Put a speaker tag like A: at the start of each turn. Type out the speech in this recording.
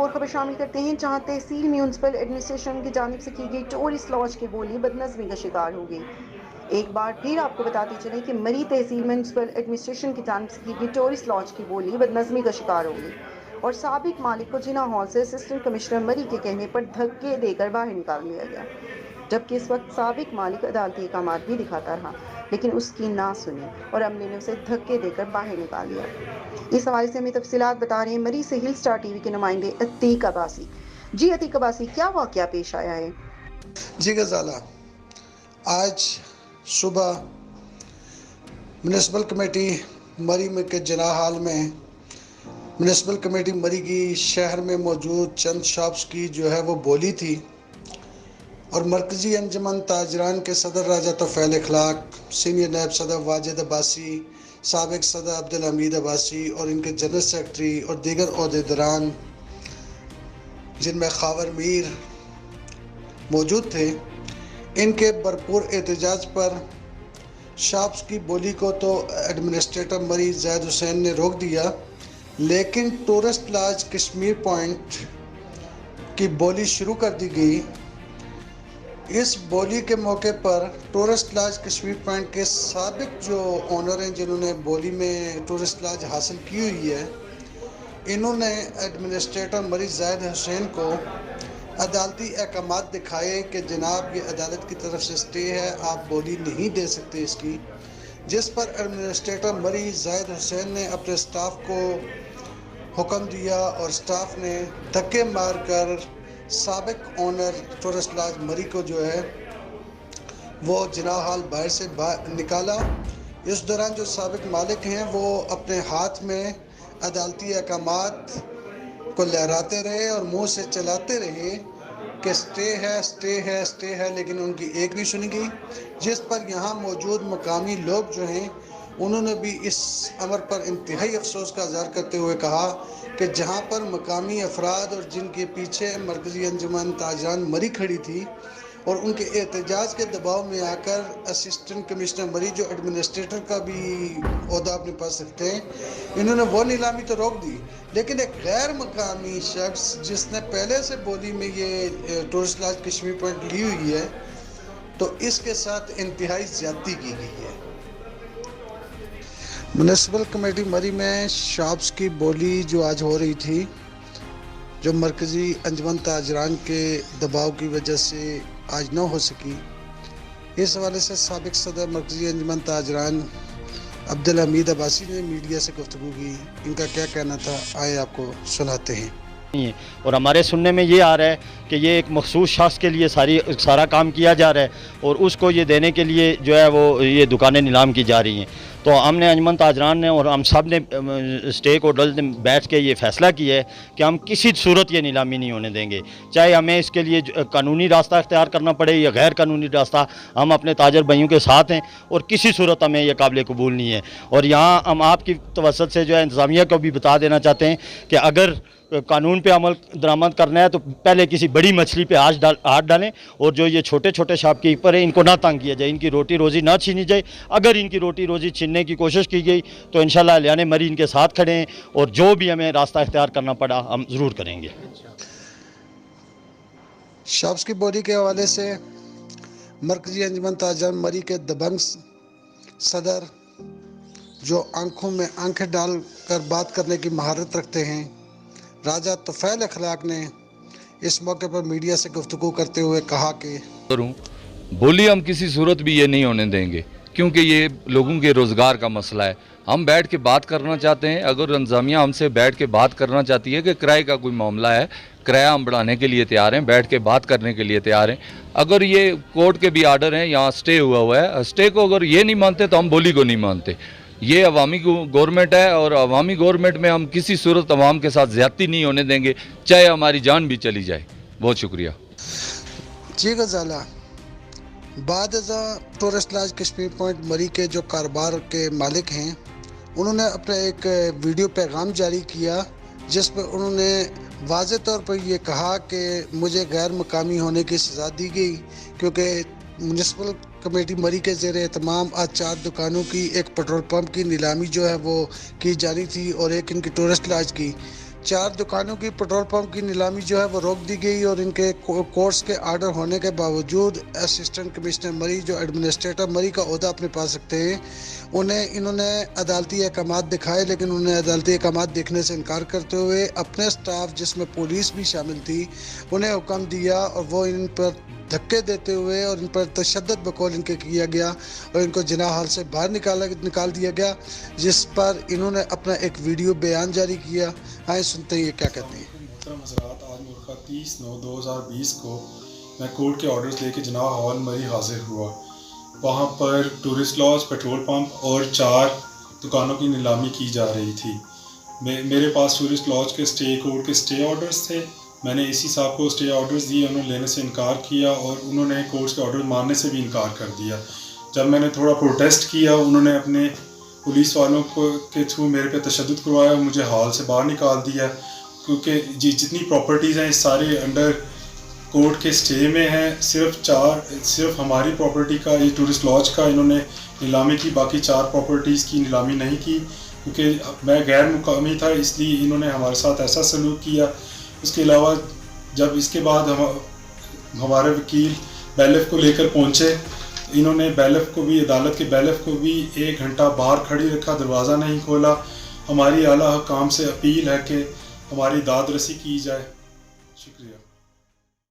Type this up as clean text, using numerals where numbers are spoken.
A: एक और खबर शामिल करते हैं, जहां तहसील म्यूनसिपल एडमिनिस्ट्रेशन की जानिब से की गई टूरिस्ट लॉज की बोली बदनज़मी का शिकार हो गई। एक बार फिर आपको बताते चलें कि मरी तहसील म्यूनसिपल एडमिनिस्ट्रेशन की जानिब से की गई टूरिस्ट लॉज की बोली बदनज़मी का शिकार हो गई और साबिक मालिक को जिना हॉल से असिस्टेंट कमिश्नर मरी के कहने पर धक्के देकर बाहर निकाल दिया गया, जबकि इस वक्त साबिक मालिक अदालती अहकामात भी दिखाता रहा, लेकिन उसकी ना सुनी और अमले ने उसे धक्के देकर बाहर निकाल दिया। इस हवाले से हमें तफसीलात बता रहे हैं मरी से हिल स्टार टीवी के नुमाइंदे अतीक अब्बासी। जी अतीक अब्बासी, क्या वाकया पेश आया है?
B: जी गजाला, आज सुबह म्यूनसिपल कमेटी मरी में के जना हाल में म्यूनसिपल कमेटी मरी की शहर में मौजूद चंद शॉप्स की जो है वो बोली थी और मरकज़ी अंजुमन ताजरान के सदर राजा तोफ़ैल अखलाक, सीनियर नायब सदर वाजिद अब्बासी, साबिक सदर अब्दुल हमीद अब्बासी और इनके जनरल सेक्रेटरी और दीगर ओहदेदारान जिनमें खावर मीर मौजूद थे, इनके भरपूर एहतजाज पर शॉप्स की बोली को तो एडमिनिस्ट्रेटर मरी ज़ैद हुसैन ने रोक दिया, लेकिन टूरिस्ट लॉज कश्मीर पॉइंट की बोली शुरू कर दी गई। इस बोली के मौके पर टूरिस्ट लॉज कश्मीर पॉइंट के साबिक जो ओनर हैं, जिन्होंने बोली में टूरिस्ट लॉज हासिल की हुई है, इन्होंने एडमिनिस्ट्रेटर मरी ज़ैद हुसैन को अदालती अहकामात दिखाए कि जनाब ये अदालत की तरफ से स्टे है, आप बोली नहीं दे सकते इसकी, जिस पर एडमिनिस्ट्रेटर मरी ज़ैद हुसैन ने अपने स्टाफ को हुक्म दिया और स्टाफ ने धक्के मारकर साबिक ओनर टूरिस्ट लॉज मरी को जो है वो जिना हाल बाहर से निकाला। इस दौरान जो साबिक मालिक हैं वो अपने हाथ में अदालती अहकामात को लहराते रहे और मुंह से चलाते रहे कि स्टे है, स्टे है, स्टे है, लेकिन उनकी एक नहीं सुनी गई, जिस पर यहाँ मौजूद मकामी लोग जो हैं उन्होंने भी इस अमर पर इंतहाई अफसोस का इज़हार करते हुए कहा कि जहाँ पर मकामी अफराद और जिनके पीछे मरकज़ी अंजुमन ताजरान मरी खड़ी थी और उनके एहतजाज के दबाव में आकर असिस्टेंट कमिश्नर मरी जो एडमिनिस्ट्रेटर का भी ओहदा अपने पास रखते हैं, इन्होंने वो नीलामी तो रोक दी, लेकिन एक गैर मकामी शख्स जिसने पहले से बोली में ये टूरिस्ट लॉज कश्मीर पॉइंट ली हुई है, तो इसके साथ इंतहाई ज़्यादती की गई है। म्यूनसिपल कमेटी मरी में शॉप्स की बोली जो आज हो रही थी, जो मरकज़ी अंजुमन ताजरान के दबाव की वजह से आज न हो सकी, इस हवाले से साबिक सदर मरकज़ी अंजुमन ताजरान अब्दुल हमीद अब्बासी ने मीडिया से गुफ्तगू की। इनका क्या कहना था, आए आपको सुनाते हैं।
C: और हमारे सुनने में ये आ रहा है कि ये एक मखसूस शख्स के लिए सारा काम किया जा रहा है और उसको ये देने के लिए जो है वो ये दुकानें नीलाम की जा रही हैं। तो हमने अंजुमन ताजरान ने और हम सब ने स्टेक होल्डर्स ने बैठ के ये फ़ैसला किया है कि हम किसी सूरत ये नीलामी नहीं होने देंगे, चाहे हमें इसके लिए कानूनी रास्ता इख्तियार करना पड़े या गैर कानूनी रास्ता, हम अपने ताजर भाइयों के साथ हैं और किसी सूरत हमें यह काबिल कबूल नहीं है। और यहाँ हम आपकी तवसत से जो है इंतज़ामिया को भी बता देना चाहते हैं कि अगर कानून पे अमल दरामद करना है तो पहले किसी बड़ी मछली पे हाथ डालें और जो ये छोटे छोटे शॉपकीपर हैं इनको ना तंग किया जाए, इनकी रोटी रोज़ी ना छीनी जाए। अगर इनकी रोटी रोज़ी छीनने की कोशिश की गई तो इंशाल्लाह लियाने मरी इनके साथ खड़े हैं और जो भी हमें रास्ता इख्तियार करना पड़ा हम ज़रूर करेंगे।
B: शॉप्स की बोली के हवाले से मरकज़ी अंजुमन ताजरान मरी के दबंग सदर जो आंखों में आंखें डाल कर बात करने की महारत रखते हैं, राजा तोफ़ैल अखलाक ने इस मौके पर मीडिया से गुफ्तगू करते हुए कहा कि
D: बोली हम किसी सूरत भी ये नहीं होने देंगे, क्योंकि ये लोगों के रोज़गार का मसला है। हम बैठ के बात करना चाहते हैं, अगर इंतज़ामिया हमसे बैठ के बात करना चाहती है कि किराए का कोई मामला है, किराया हम बढ़ाने के लिए तैयार हैं, बैठ के बात करने के लिए तैयार हैं। अगर ये कोर्ट के भी आर्डर हैं, यहाँ स्टे हुआ है, स्टे को अगर ये नहीं मानते तो हम बोली को नहीं मानते। ये अवामी गवर्नमेंट है और अवामी गवर्नमेंट में हम किसी सूरत अवाम के साथ ज़्यादती नहीं होने देंगे, चाहे हमारी जान भी चली जाए। बहुत शुक्रिया।
B: जी गजाला, बाद टूरिस्ट लॉज कश्मीर पॉइंट मरी के जो कारोबार के मालिक हैं, उन्होंने अपना एक वीडियो पैगाम जारी किया जिस पर उन्होंने वाज़े तौर पर यह कहा कि मुझे गैर मकामी होने की सज़ा दी गई, क्योंकि म्यूनसिपल कमेटी मरी के ज़ेर एहतमाम आज 4 दुकानों की एक पेट्रोल पंप की नीलामी जो है वो की जानी थी और एक इनकी टूरिस्ट लॉज की, 4 दुकानों की पेट्रोल पंप की नीलामी जो है वो रोक दी गई और इनके कोर्ट्स के आर्डर होने के बावजूद असिस्टेंट कमिश्नर मरी जो एडमिनिस्ट्रेटर मरी का ओहदा अपने पास रखते हैं, इन्होंने अदालती अहकामात दिखाए, लेकिन उन्हें अदालती अहकामात देखने से इनकार करते हुए अपने स्टाफ जिसमें पुलिस भी शामिल थी उन्हें हुक्म दिया और वो इन पर धक्के देते हुए और इन पर तशद्दुद बकौल इनके किया गया और इनको जिनाह हाल से बाहर निकाल दिया गया, जिस पर इन्होंने अपना एक वीडियो बयान जारी किया। आइए सुनते हैं ये क्या कहते हैं।
E: मोहतरम हज़रात, आज मुल्का 30/9/2020 को मैं कोर्ट के ऑर्डर्स लेके जिनाह हॉल मरी हाजिर हुआ। वहाँ पर टूरिस्ट लॉज, पेट्रोल पंप और 4 दुकानों की नीलामी की जा रही थी। मेरे पास टूरिस्ट लॉज के कोर्ट के स्टे ऑर्डर्स थे। मैंने एसी साहब को स्टे ऑर्डर्स दिए, उन्होंने लेने से इनकार किया और उन्होंने कोर्ट के ऑर्डर मानने से भी इनकार कर दिया। जब मैंने थोड़ा प्रोटेस्ट किया, उन्होंने अपने पुलिस वालों के थ्रू मेरे पे तशद्दुद करवाया, मुझे हॉल से बाहर निकाल दिया, क्योंकि जितनी प्रॉपर्टीज़ हैं सारे अंडर कोर्ट के स्टे में हैं। सिर्फ हमारी प्रॉपर्टी का, ये टूरिस्ट लॉज का इन्होंने नीलामी की, बाकी 4 प्रॉपर्टीज़ की नीलामी नहीं की, क्योंकि मैं गैर मुकामी था, इसलिए इन्होंने हमारे साथ ऐसा सलूक किया। उसके अलावा जब इसके बाद हमारे वकील बैलेफ को लेकर पहुँचे, इन्होंने बैलेफ को भी, अदालत के बैलेफ को भी 1 घंटा बाहर खड़ी रखा, दरवाज़ा नहीं खोला। हमारी आला हुकाम से अपील है कि हमारी दाद रसी की जाए। शुक्रिया।